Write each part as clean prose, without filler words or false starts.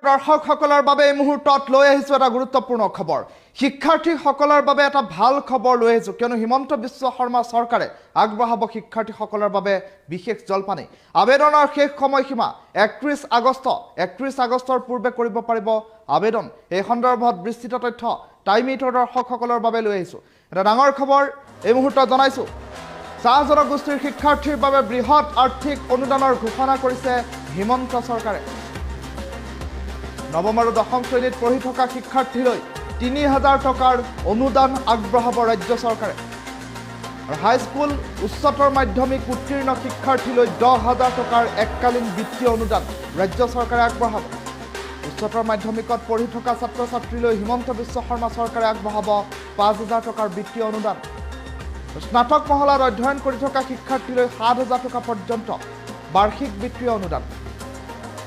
দৰ্শকসকলৰ বাবে এই মুহূৰ্তত লৈ আহিছো এটা গুৰুত্বপূৰ্ণ খবৰ শিক্ষাৰ্থীসকলৰ বাবে এটা ভাল খবৰ লৈ আহিছো কিয়নো হিমন্ত বিশ্ব শৰ্মা চৰকাৰে আগবঢ়াব শিক্ষাৰ্থীসকলৰ বাবে বিশেষ জলপানী আবেদনৰ শেষ সময়সীমা 31 আগষ্টৰ পূৰ্বে কৰিব পাৰিব আবেদন এই সন্দৰ্ভত বিস্তৃত তথ্য টাইমিটৰ দৰ্শকসকলৰ বাবে লৈ আহিছো এটা ডাঙৰ খবৰ এই মুহূৰ্তত জনাইছো চাহ জনগোষ্ঠীৰ শিক্ষাৰ্থীৰ বাবে বৃহৎ আৰ্থিক অনুদানৰ ঘোষণা কৰিছে হিমন্ত চৰকাৰে নৱম আৰু দশম শ্ৰেণীত পঢ়ি থকা শিক্ষাৰ্থীলৈ ৩০০০ টকাৰ অনুদান আগবঢ়াব ৰাজ্য চৰকাৰে আৰু হাইস্কুল উচ্চতৰ মাধ্যমিক উত্তীৰ্ণ শিক্ষাৰ্থীলৈ ১০,০০০ টকাৰ এককালীন বিত্তীয় অনুদান ৰাজ্য চৰকাৰে আগবঢ়াব উচ্চতৰ মাধ্যমিকত পঢ়ি থকা ছাত্ৰ ছাত্ৰীলৈ হিমন্ত বিশ্ব শৰ্মা চৰকাৰে আগবঢ়াব ৫,০০০ টকাৰ বিত্তীয় অনুদান স্নাতক মহলাত অধ্যয়ন কৰি থকা শিক্ষাৰ্থীলৈ ৭,০০০ টকা পৰ্যন্ত বাৰ্ষিক বিত্তীয় অনুদান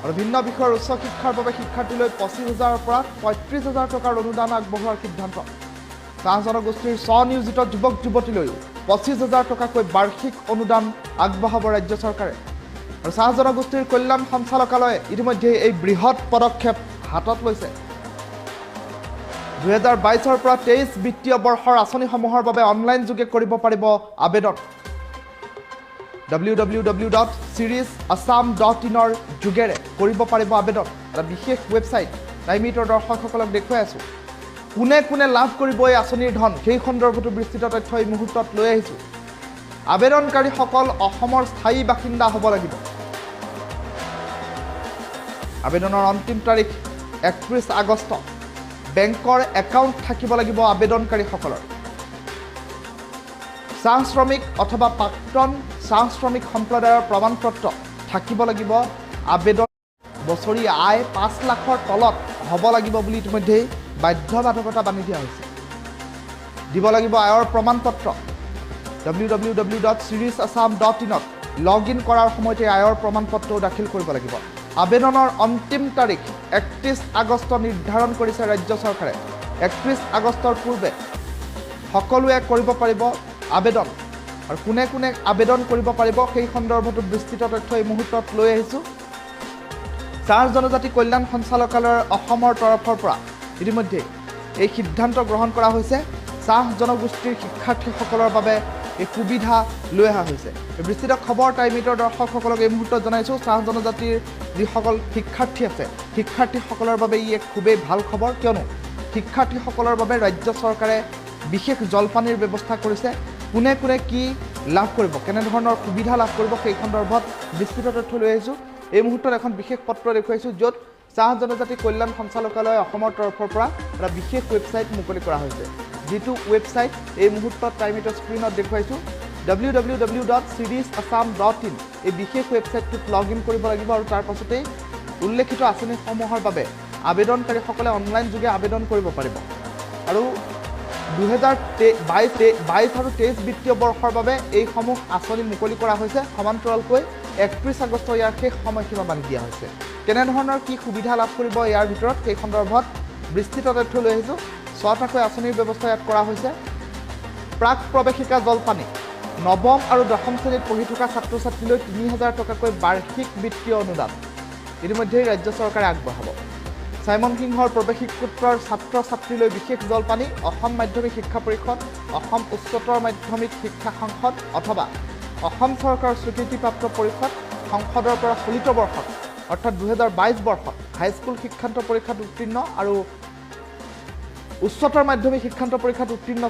আৰু ভিন্ন বিষয়ৰ উচ্চ শিক্ষাৰ বাবে শিক্ষাৰ্থীলৈ ২৫,০০০ৰ পৰা ৩৫,০০০ টকাৰ অনুদান আগবঢ়োৱাৰ সিদ্ধান্ত চাহ জনগোষ্ঠীৰ স্বনিয়োজিত যুৱক যুৱতীলৈও ২৫,০০০ টকাকৈ বাৰ্ষিক অনুদান আগবঢ়াব ৰাজ্য চৰকাৰে আৰু চাহ জনগোষ্ঠীৰ কল্যাণ সঞ্চালকালয়ে ইতিমধ্যে এই বৃহৎ পদক্ষেপ হাতত লৈছে ২০২২ৰ পৰা ২৩ বিত্তীয় বৰ্ষৰ আঁচনিসমূহৰ বাবে অনলাইন যোগে কৰিব পাৰিব আবেদন www.sirisassam.in যোগেৰে কৰিব পাৰিব আবেদন এটা বিশেষ ৱেবছাইট টাইমিটৰ দৰ্শকসকলক দেখুৱাই আছো কোনে কোনে লাভ কৰিব এই আঁচনিৰ ধন সেই সন্দৰ্ভতো বিস্তৃত তথ্য এই মুহূৰ্তত লৈ আহিছো আবেদনকাৰীসকল অসমৰ স্থায়ী বাসিন্দা হ'ব লাগিব আবেদনৰ অন্তিম তাৰিখ ৩১ আগষ্ট বেংকৰ একাউণ্ট থাকিব লাগিব আবেদনকাৰীসকলৰ চাহ শ্ৰমিক অথবা প্ৰাক্তন চাহ শ্ৰমিক সম্প্ৰদায়ৰ প্ৰমাণপত্ৰ থাকিব লাগিব আবেদন বছৰি আয় ৫ লাখৰ তলত হ'ব লাগিব বুলি ইতিমধ্যে বাধ্যবাধকতা বান্ধি দিয়া হৈছে দিব লাগিব আয়ৰ প্ৰমাণপত্ৰ www.sirisassam.in লগ ইন কৰাৰ সময়তে আয়ৰ প্ৰমাণপত্ৰ দাখিল কৰিব লাগিব আবেদনৰ অন্তিম তাৰিখ ৩১ আগষ্ট নিৰ্ধাৰণ কৰিছে ৰাজ্য চৰকাৰে ৩১ আগষ্টৰ পূৰ্বে সকলোৱে কৰিব পাৰিব আবেদন আৰু কোনে কোনে আবেদন কৰিব পাৰিব সেই সন্দৰ্ভত বিস্তৃত তথ্য এই মুহূৰ্তত লৈ আহিছো চাহ জনজাতি কল্যাণ সঞ্চালকালয়ৰ অসমৰ তৰফৰ পৰা ইতিমধ্যে এই সিদ্ধান্ত গ্ৰহণ কৰা হৈছে চাহ জনগোষ্ঠীৰ শিক্ষাৰ্থীসকলৰ বাবে এই সুবিধা লৈ অহা হৈছে এই বিস্তৃত খবৰ টাইমিটৰ দৰ্শকসকলক এই মুহূৰ্তত জনাইছো চাহ জনজাতিৰ যিসকল শিক্ষাৰ্থী আছে শিক্ষাৰ্থীসকলৰ বাবে ই এক খুবেই ভাল খবৰ কিয়নো শিক্ষাৰ্থীসকলৰ বাবে ৰাজ্য চৰকাৰে বিশেষ জলপানীৰ ব্যৱস্থা কৰিছে কোনে কোনে কি লাভ কৰিব কেনেধৰণৰ সুবিধা লাভ কৰিব সেই সন্দৰ্ভত বিস্তৃত তথ্য লৈ আহিছোঁ এই মুহূৰ্তত এখন বিশেষ পত্ৰ দেখুৱাইছোঁ য'ত চাহ জনজাতি কল্যাণ সঞ্চালকালয় অসমৰ তৰফৰ পৰা এটা বিশেষ ৱেবছাইট মুকলি কৰা হৈছে যিটো ৱেবছাইট এই মুহূৰ্তত টাইমিটৰ স্ক্ৰীণত দেখুৱাইছোঁ www.sirisassam.in এই বিশেষ ৱেবছাইটটোত লগ ইন কৰিব লাগিব আৰু তাৰ পাছতেই উল্লেখিত আঁচনিসমূহৰ বাবে আবেদনকাৰীসকলে অনলাইন যোগে আবেদন কৰিব পাৰিব আৰু ২০২২ আৰু ২৩ বিত্তীয় বৰ্ষৰ বাবে এইসমূহ আঁচনি মুকলি কৰা হৈছে সমান্তৰালকৈ ৩১ আগষ্ট ইয়াৰ শেষ সময়সীমা বান্ধি দিয়া হৈছে কেনেধৰণৰ কি সুবিধা লাভ কৰিব ইয়াৰ ভিতৰত সেই সন্দৰ্ভত বিস্তৃত তথ্য লৈ আহিছোঁ ৬টাকৈ আঁচনিৰ ব্যৱস্থা ইয়াত কৰা হৈছে প্ৰাক প্ৰৱেশিকা জলপানী নৱম আৰু দশম শ্ৰেণীত পঢ়ি থকা ছাত্ৰ ছাত্ৰীলৈ ৩০০০ টকাকৈ বাৰ্ষিক বিত্তীয় অনুদান ইতিমধ্যেই ৰাজ্য চৰকাৰে আগবঢ়াব চাইমন সিংহৰ প্ৰৱেশিকোত্তৰ ছাত্ৰ ছাত্ৰীলৈ বিশেষ জলপানী অসম মাধ্যমিক শিক্ষা পৰিষদ অসম উচ্চতৰ মাধ্যমিক শিক্ষা সংসদ অথবা অসম চৰকাৰৰ স্বীকৃতিপ্ৰাপ্ত পৰিষদ সংসদৰ পৰা চলিত বৰ্ষত অৰ্থাৎ ২০২২ বৰ্ষত হাইস্কুল শিক্ষান্ত পৰীক্ষাত উত্তীৰ্ণ আৰু উচ্চতৰ মাধ্যমিক শিক্ষান্ত পৰীক্ষাত উত্তীৰ্ণ